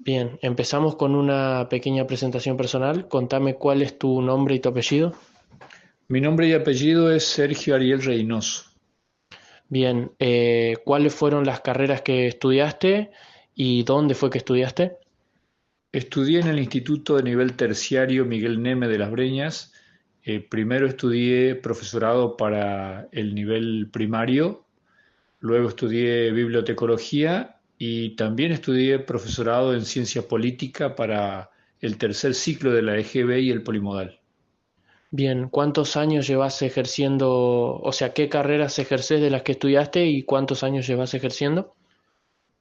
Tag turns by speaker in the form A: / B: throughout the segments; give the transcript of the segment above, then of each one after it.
A: Bien, empezamos con una pequeña presentación personal. Contame cuál es tu nombre y tu apellido.
B: Mi nombre y apellido es Sergio Ariel Reynoso.
A: Bien, ¿cuáles fueron las carreras que estudiaste y dónde fue que estudiaste?
B: Estudié en el Instituto de Nivel Terciario Miguel Neme de Las Breñas. Primero estudié profesorado para el nivel primario, luego estudié bibliotecología y también estudié profesorado en ciencia política para el tercer ciclo de la EGB y el polimodal.
A: Bien, ¿cuántos años llevas ejerciendo, o sea, qué carreras ejerces de las que estudiaste y cuántos años llevas ejerciendo?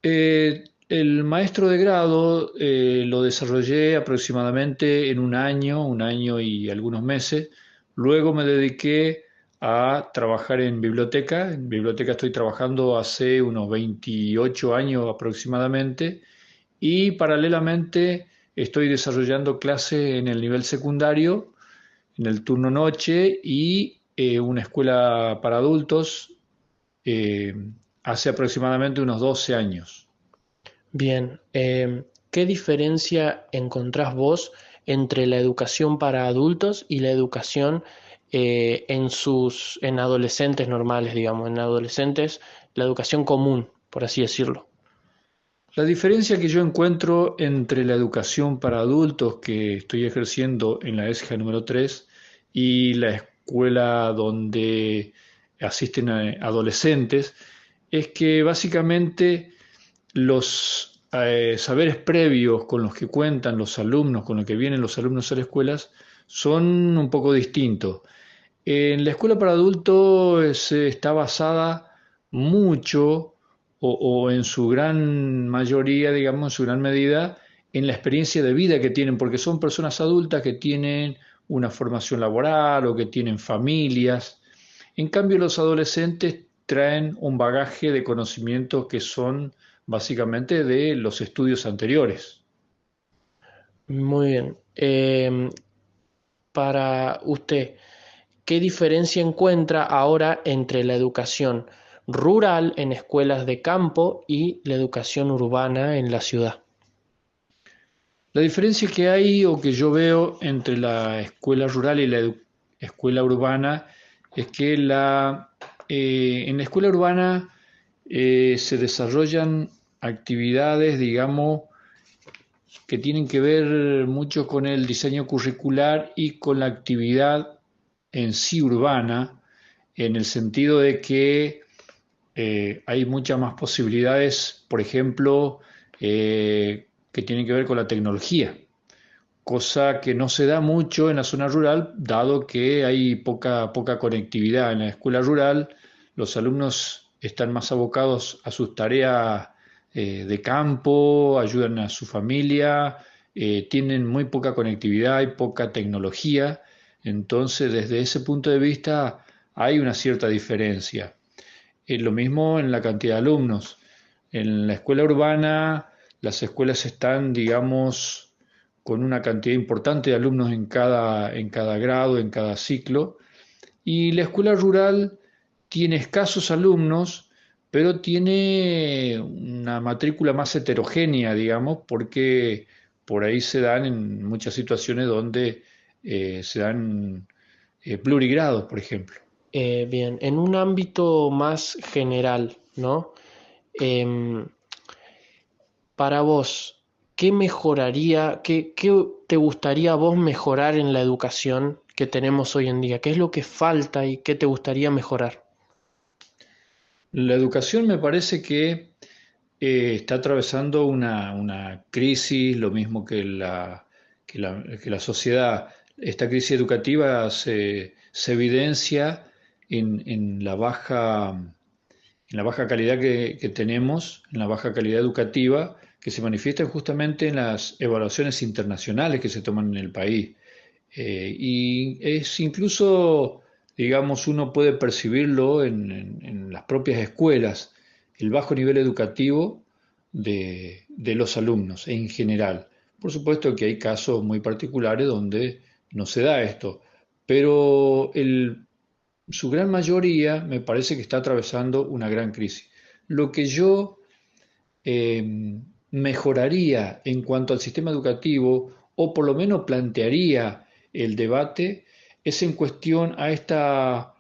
B: El maestro de grado lo desarrollé aproximadamente en un año y algunos meses. Luego me dediqué a trabajar en biblioteca. En biblioteca estoy trabajando hace unos 28 años aproximadamente y paralelamente estoy desarrollando clases en el nivel secundario, en el turno noche y una escuela para adultos eh, hace aproximadamente unos 12 años.
A: Bien, ¿qué diferencia encontrás vos entre la educación para adultos y la educación en adolescentes normales, digamos, en adolescentes, la educación común, por así decirlo?
B: La diferencia que yo encuentro entre la educación para adultos que estoy ejerciendo en la ESJA número 3 y la escuela donde asisten a adolescentes es que básicamente los saberes previos con los que cuentan los alumnos, con los que vienen los alumnos a las escuelas, son un poco distintos. En la escuela para adultos está basada mucho o en su gran mayoría, digamos, en su gran medida, en la experiencia de vida que tienen, porque son personas adultas que tienen una formación laboral o que tienen familias. En cambio, los adolescentes traen un bagaje de conocimientos que son básicamente de los estudios anteriores.
A: Muy bien. Para usted, ¿qué diferencia encuentra ahora entre la educación rural en escuelas de campo y la educación urbana en la ciudad?
B: La diferencia que hay o que yo veo entre la escuela rural y la escuela urbana es que en la escuela urbana se desarrollan actividades, digamos, que tienen que ver mucho con el diseño curricular y con la actividad en sí urbana, en el sentido de que hay muchas más posibilidades, por ejemplo, que tienen que ver con la tecnología, cosa que no se da mucho en la zona rural, dado que hay poca conectividad. En la escuela rural, los alumnos están más abocados a sus tareas de campo, ayudan a su familia, tienen muy poca conectividad y poca tecnología. Entonces, desde ese punto de vista, hay una cierta diferencia. Lo mismo en la cantidad de alumnos. En la escuela urbana, las escuelas están, digamos, con una cantidad importante de alumnos en cada grado, en cada ciclo, y la escuela rural tiene escasos alumnos, pero tiene una matrícula más heterogénea, digamos, porque por ahí se dan en muchas situaciones donde se dan plurigrados, por ejemplo.
A: Bien, en un ámbito más general, ¿no? Em, para vos, ¿qué mejoraría, qué te gustaría a vos mejorar en la educación que tenemos hoy en día? ¿Qué es lo que falta y qué te gustaría mejorar?
B: La educación me parece que está atravesando una crisis, lo mismo que la sociedad. Esta crisis educativa se evidencia en la baja calidad que tenemos, en la baja calidad educativa, que se manifiesta justamente en las evaluaciones internacionales que se toman en el país. Y es incluso, digamos, uno puede percibirlo en las propias escuelas, el bajo nivel educativo de los alumnos en general. Por supuesto que hay casos muy particulares donde no se da esto, pero su gran mayoría me parece que está atravesando una gran crisis. Lo que yo eh, mejoraría en cuanto al sistema educativo, o por lo menos plantearía el debate, es en cuestión a esta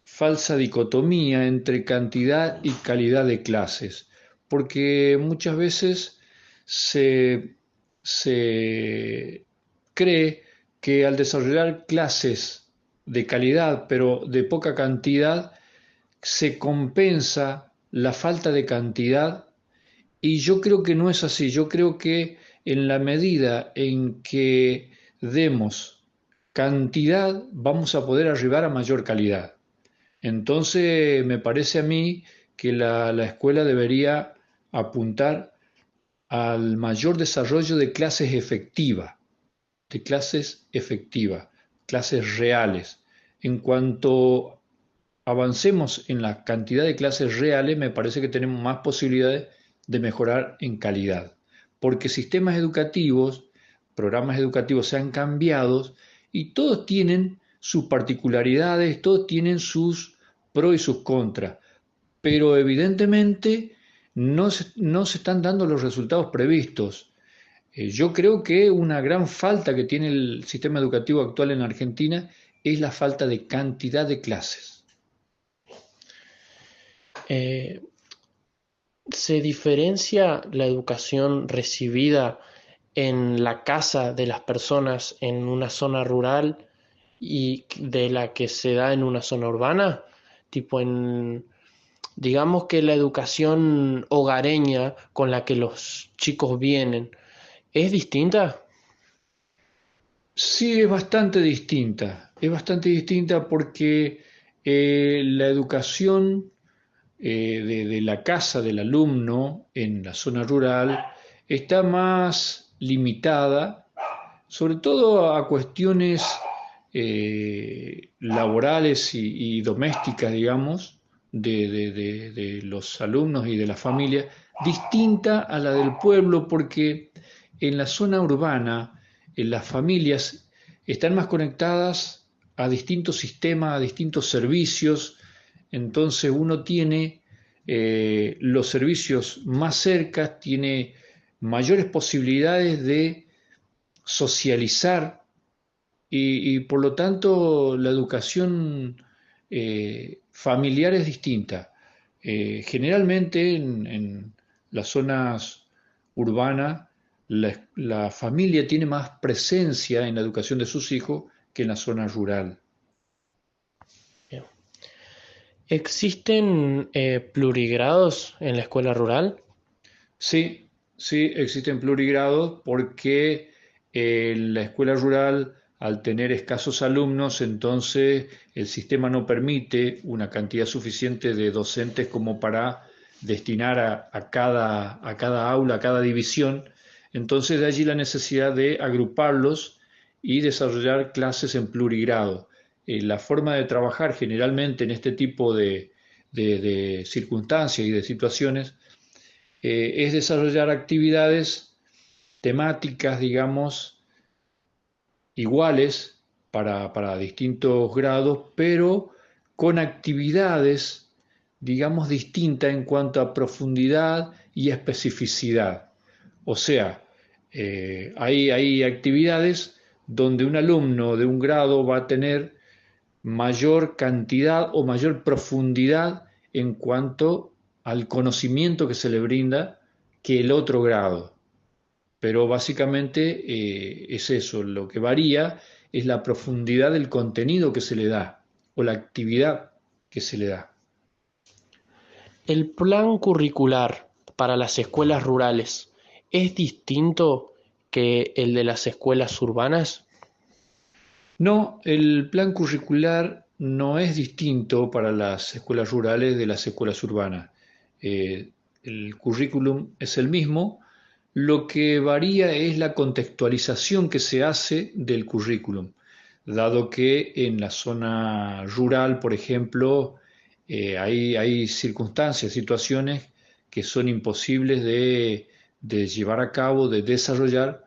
B: falsa dicotomía entre cantidad y calidad de clases, porque muchas veces se, se cree que al desarrollar clases de calidad pero de poca cantidad, se compensa la falta de cantidad, y yo creo que no es así. Yo creo que en la medida en que demos cantidad, vamos a poder arribar a mayor calidad. Entonces, me parece a mí que la escuela debería apuntar al mayor desarrollo de clases efectivas, clases reales. En cuanto avancemos en la cantidad de clases reales, me parece que tenemos más posibilidades de mejorar en calidad. Porque sistemas educativos, programas educativos se han cambiado y todos tienen sus particularidades, todos tienen sus pros y sus contras, pero evidentemente no se están dando los resultados previstos. Yo creo que una gran falta que tiene el sistema educativo actual en Argentina es la falta de cantidad de clases.
A: Eh, ¿Se diferencia la educación recibida en la casa de las personas en una zona rural y de la que se da en una zona urbana? Tipo digamos que la educación hogareña con la que los chicos vienen, ¿es distinta?
B: Sí, es bastante distinta porque la educación de la casa del alumno en la zona rural está más limitada, sobre todo a cuestiones laborales y domésticas, digamos, de los alumnos y de la familia, distinta a la del pueblo, porque en la zona urbana, las familias están más conectadas a distintos sistemas, a distintos servicios, entonces uno tiene los servicios más cerca, tiene mayores posibilidades de socializar, y por lo tanto la educación familiar es distinta. Generalmente en las zonas urbanas la familia tiene más presencia en la educación de sus hijos que en la zona rural.
A: ¿Existen plurigrados en la escuela rural?
B: Sí, sí, existen plurigrados porque la escuela rural, al tener escasos alumnos, entonces el sistema no permite una cantidad suficiente de docentes como para destinar a cada aula, a cada división. Entonces de allí la necesidad de agruparlos y desarrollar clases en plurigrado. La forma de trabajar generalmente en este tipo de circunstancias y de situaciones es desarrollar actividades temáticas, digamos, iguales para distintos grados, pero con actividades, digamos, distintas en cuanto a profundidad y especificidad. O sea, hay actividades donde un alumno de un grado va a tener mayor cantidad o mayor profundidad en cuanto al conocimiento que se le brinda que el otro grado. Pero básicamente es eso, lo que varía es la profundidad del contenido que se le da o la actividad que se le da.
A: ¿El plan curricular para las escuelas rurales es distinto que el de las escuelas urbanas?
B: No, el plan curricular no es distinto para las escuelas rurales de las escuelas urbanas. El currículum es el mismo, lo que varía es la contextualización que se hace del currículum, dado que en la zona rural, por ejemplo, hay circunstancias, situaciones que son imposibles de llevar a cabo, de desarrollar,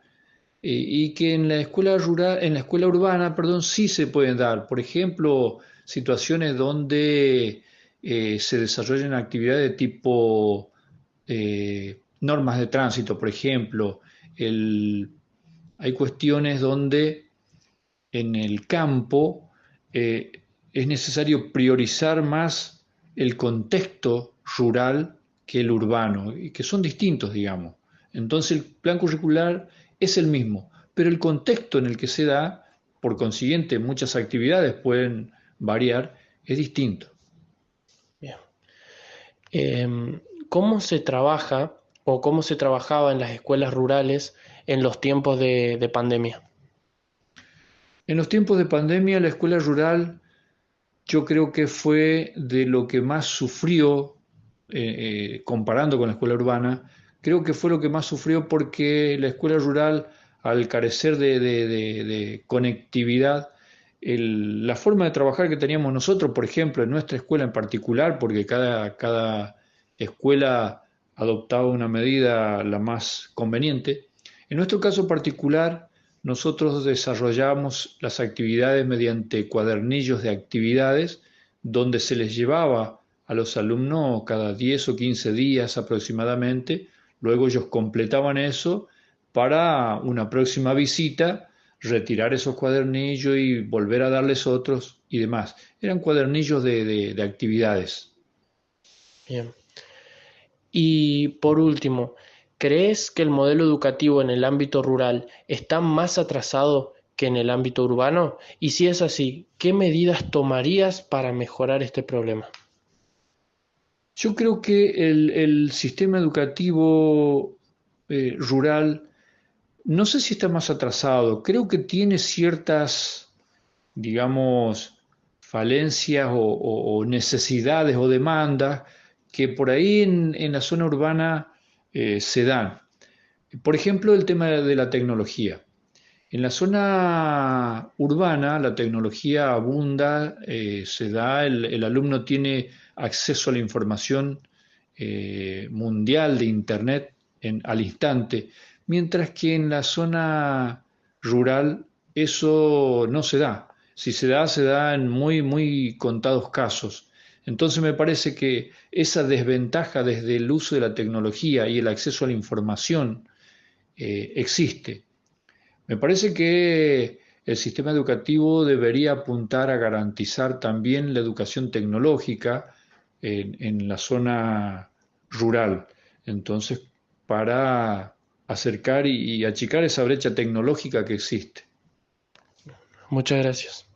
B: y que en la escuela rural, en la escuela urbana, perdón, sí se pueden dar. Por ejemplo, situaciones donde se desarrollan actividades de tipo normas de tránsito, por ejemplo. Hay cuestiones donde en el campo es necesario priorizar más el contexto rural que el urbano, y que son distintos, digamos. Entonces el plan curricular es el mismo, pero el contexto en el que se da, por consiguiente, muchas actividades pueden variar, es distinto.
A: Bien. ¿Cómo se trabaja o cómo se trabajaba en las escuelas rurales en los tiempos de pandemia?
B: En los tiempos de pandemia, la escuela rural yo creo que fue de lo que más sufrió, comparando con la escuela urbana, creo que fue lo que más sufrió porque la escuela rural, al carecer de conectividad, la forma de trabajar que teníamos nosotros, por ejemplo, en nuestra escuela en particular, porque cada escuela adoptaba una medida la más conveniente, en nuestro caso particular, nosotros desarrollamos las actividades mediante cuadernillos de actividades donde se les llevaba a los alumnos cada 10 o 15 días aproximadamente. Luego ellos completaban eso para una próxima visita, retirar esos cuadernillos y volver a darles otros y demás. Eran cuadernillos de actividades.
A: Bien. Y por último, ¿crees que el modelo educativo en el ámbito rural está más atrasado que en el ámbito urbano? Y si es así, ¿qué medidas tomarías para mejorar este problema?
B: Yo creo que el sistema educativo rural, no sé si está más atrasado, creo que tiene ciertas, digamos, falencias o necesidades o demandas que por ahí en la zona urbana se dan. Por ejemplo, el tema de la tecnología. En la zona urbana la tecnología abunda, se da, el alumno tiene acceso a la información mundial de Internet al instante, mientras que en la zona rural eso no se da. Si se da, se da en muy, muy contados casos. Entonces me parece que esa desventaja desde el uso de la tecnología y el acceso a la información existe. Me parece que el sistema educativo debería apuntar a garantizar también la educación tecnológica en la zona rural. Entonces, para acercar y achicar esa brecha tecnológica que existe.
A: Muchas gracias.